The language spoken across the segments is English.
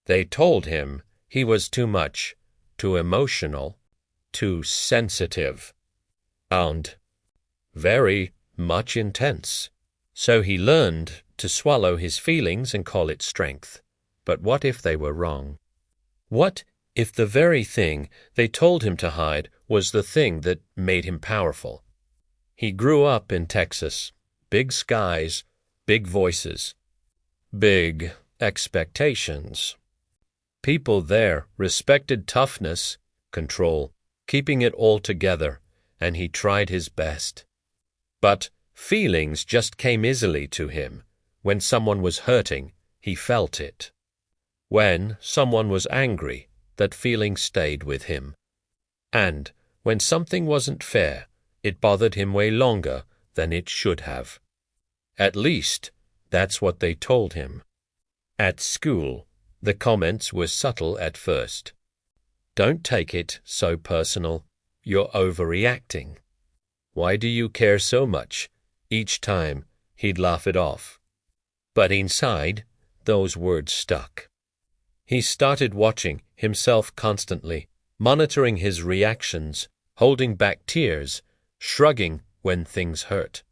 They told him he was too much, too emotional, too sensitive, and very much intense. So he learned to swallow his feelings and call it strength. But what if they were wrong? What if the very thing they told him to hide was the thing that made him powerful? He grew up in Texas. Big skies, big voices, big expectations. People there respected toughness, control, keeping it all together, and he tried his best. But feelings just came easily to him. When someone was hurting, he felt it. When someone was angry, that feeling stayed with him. And when something wasn't fair, it bothered him way longer than it should have. At least, that's what they told him. At school, the comments were subtle at first. Don't take it so personal. You're overreacting. Why do you care so much? Each time, he'd laugh it off. But inside, those words stuck. He started watching himself constantly, monitoring his reactions, holding back tears, shrugging when things hurt.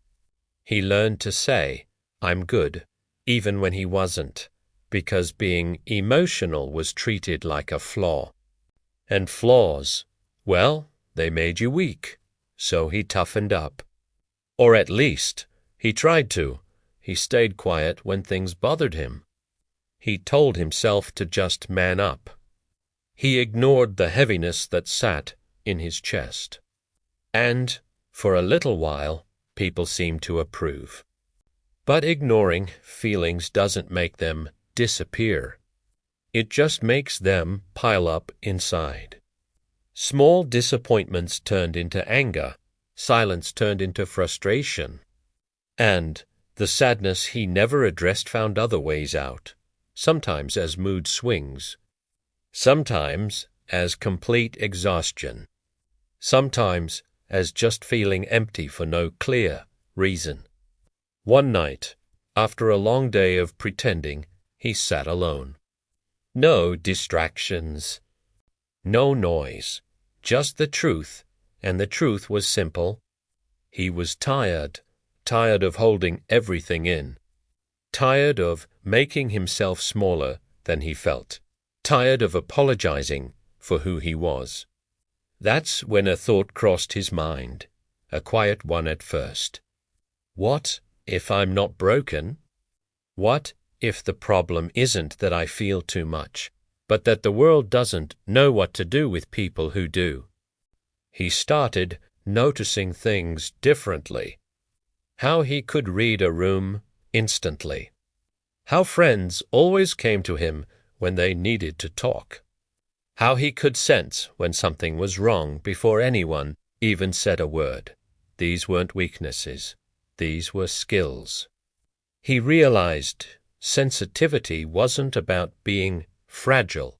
He learned to say, "I'm good," even when he wasn't, because being emotional was treated like a flaw. And flaws, well, they made you weak, so he toughened up. Or at least, he tried to. He stayed quiet when things bothered him. He told himself to just man up. He ignored the heaviness that sat in his chest. And, for a little while, people seemed to approve. But ignoring feelings doesn't make them disappear. It just makes them pile up inside. Small disappointments turned into anger, silence turned into frustration. And the sadness he never addressed found other ways out, sometimes as mood swings, sometimes as complete exhaustion, sometimes as just feeling empty for no clear reason. One night, after a long day of pretending, he sat alone. No distractions, no noise, just the truth, and the truth was simple. He was tired of holding everything in, tired of making himself smaller than he felt, tired of apologizing for who he was. That's when a thought crossed his mind, a quiet one at first. What if I'm not broken? What if the problem isn't that I feel too much, but that the world doesn't know what to do with people who do? He started noticing things differently. How he could read a room instantly. How friends always came to him when they needed to talk. How he could sense when something was wrong before anyone even said a word. These weren't weaknesses. These were skills. He realized sensitivity wasn't about being fragile.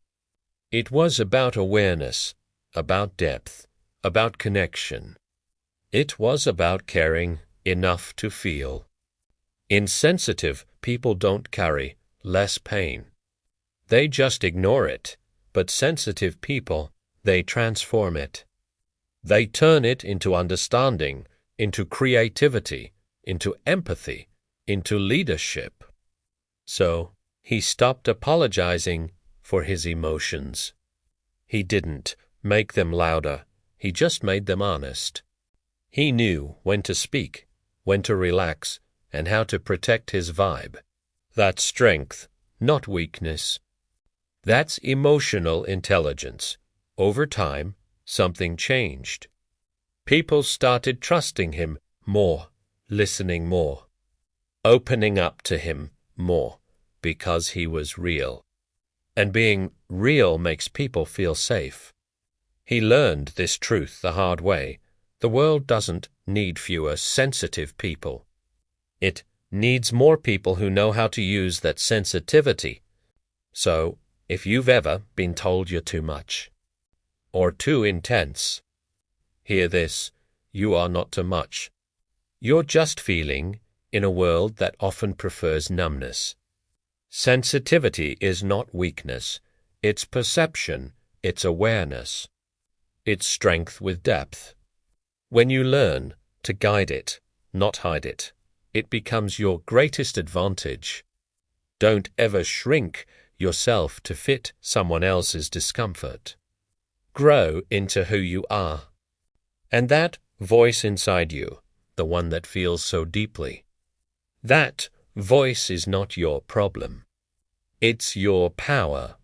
It was about awareness, about depth, about connection. It was about caring enough to feel. Insensitive people don't carry less pain. They just ignore it. But sensitive people, they transform it. They turn it into understanding, into creativity, into empathy, into leadership. So he stopped apologizing for his emotions. He didn't make them louder. He just made them honest. He knew when to speak, when to relax, and how to protect his vibe. That's strength, not weakness. That's emotional intelligence. Over time, something changed. People started trusting him more, listening more, opening up to him more, because he was real. And being real makes people feel safe. He learned this truth the hard way. The world doesn't need fewer sensitive people. It needs more people who know how to use that sensitivity. So, if you've ever been told you're too much, or too intense, hear this: you are not too much. You're just feeling in a world that often prefers numbness. Sensitivity is not weakness. its perception, its awareness, its strength with depth. When you learn to guide it, not hide it, it becomes your greatest advantage. Don't ever shrink yourself to fit someone else's discomfort. Grow into who you are. And that voice inside you, the one that feels so deeply, that voice is not your problem. It's your power.